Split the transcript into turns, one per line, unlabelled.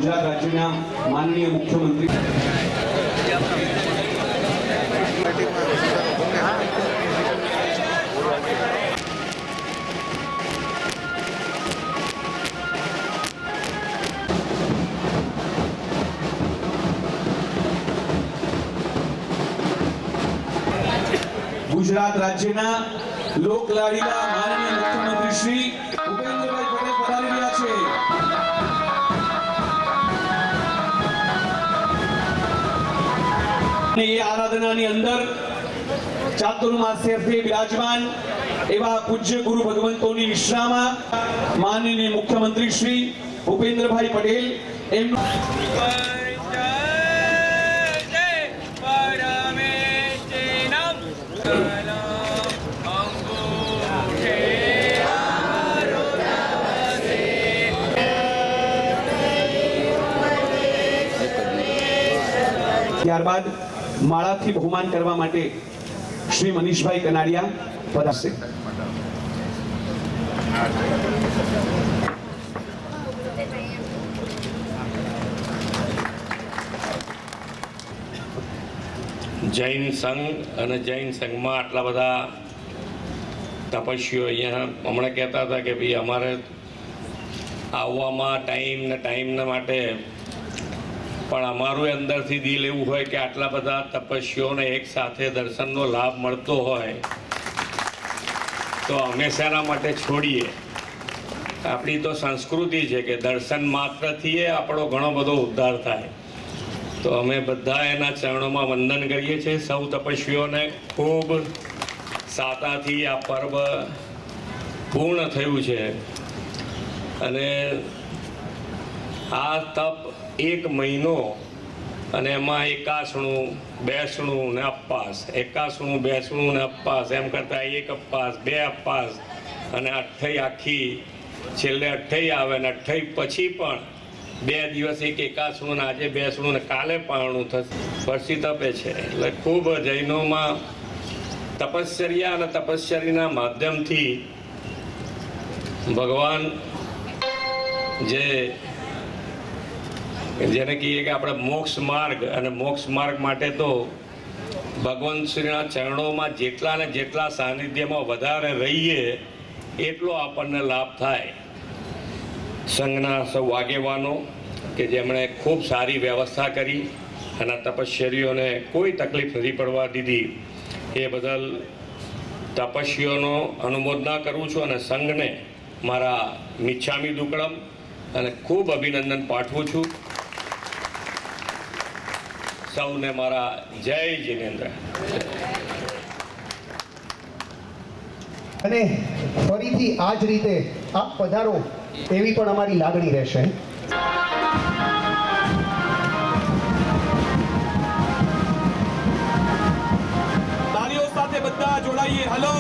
ગુજરાત રાજ્યના માનનીય મુખ્યમંત્રી ગુજરાત રાજ્યના લોકલાડીલા માનનીય મુખ્યમંત્રી શ્રી ભૂપેન્દ્રભાઈ પટેલ પધારી રહ્યા છે। ये आराधनानी अंदर चातुर्मास्यर्थे विराजमान एवं पूज्य गुरु भगवंतोनी विश्रामा माननीय मुख्यमंत्री श्री भूपेन्द्रभाई पटेल ત્યારબાદ માળાથી બહુમાન કરવા માટે શ્રી મનીષભાઈ કનાડિયા પધારશે।
જૈન સંઘ અને જૈન સંઘમાં આટલા બધા તપસ્વીઓ અહીંયા હમણાં કહેતા હતા કે ભાઈ અમારે આવવામાં ટાઈમના માટે પણ અમારું અંદરથી દિલ એવું હોય કે આટલા બધા તપસ્વીઓને એક સાથે દર્શનનો લાભ મળતો હોય તો અમે શેના માટે છોડીએ। આપણી તો સંસ્કૃતિ છે કે દર્શન માત્રથી આપણો ઘણો બધો ઉદ્ધાર થાય। તો અમે બધા એના ચરણોમાં વંદન કરીએ છીએ। સૌ તપસ્વીઓને ખૂબ સાતાથી આ પર્વ પૂર્ણ થયું છે અને આ તપ એક મહિનો અને એમાં એકાસણું બેસણું ને અપવાસ, એકાસણું બેસણું ને અપવાસ એમ કરતા એક અપવાસ, બે અપવાસ અને અઠ્ઠાઈ આખી છેલ્લે અઠ્ઠાઈ આવે ને અઠ્ઠાઈ પછી પણ 2 દિવસ એક એકાસણું ને આજે બેસણું ને કાલે પારણું થશે વર્ષી તપે છે। એટલે ખૂબ જૈનોમાં તપશ્ચર્યા અને તપશ્ચર્યાના માધ્યમથી ભગવાન જેને કહીએ કે આપણે મોક્ષ માર્ગ અને મોક્ષ માર્ગ માટે તો ભગવાન શ્રીના ચરણોમાં જેટલા ને જેટલા સાનિધ્યમાં વધારે રહીએ એટલો આપણને લાભ થાય। સંઘના સૌ આગેવાનો કે જેમણે ખૂબ સારી વ્યવસ્થા કરી અને તપસ્વીઓને કોઈ તકલીફ નથી પડવા દીધી એ બદલ તપસ્વીઓનો અનુમોદના કરું છું અને સંઘને મારા મિચ્છામી દુક્કડમ અને ખૂબ અભિનંદન પાઠવું છું। સૌને મારા જય જિનેન્દ્ર।
અને ફરીથી આ જ રીતે આપ પધારો એવી પણ અમારી લાગણી રહેશે।
તાળીઓ સાથે બધા જોડાઈએ। હલો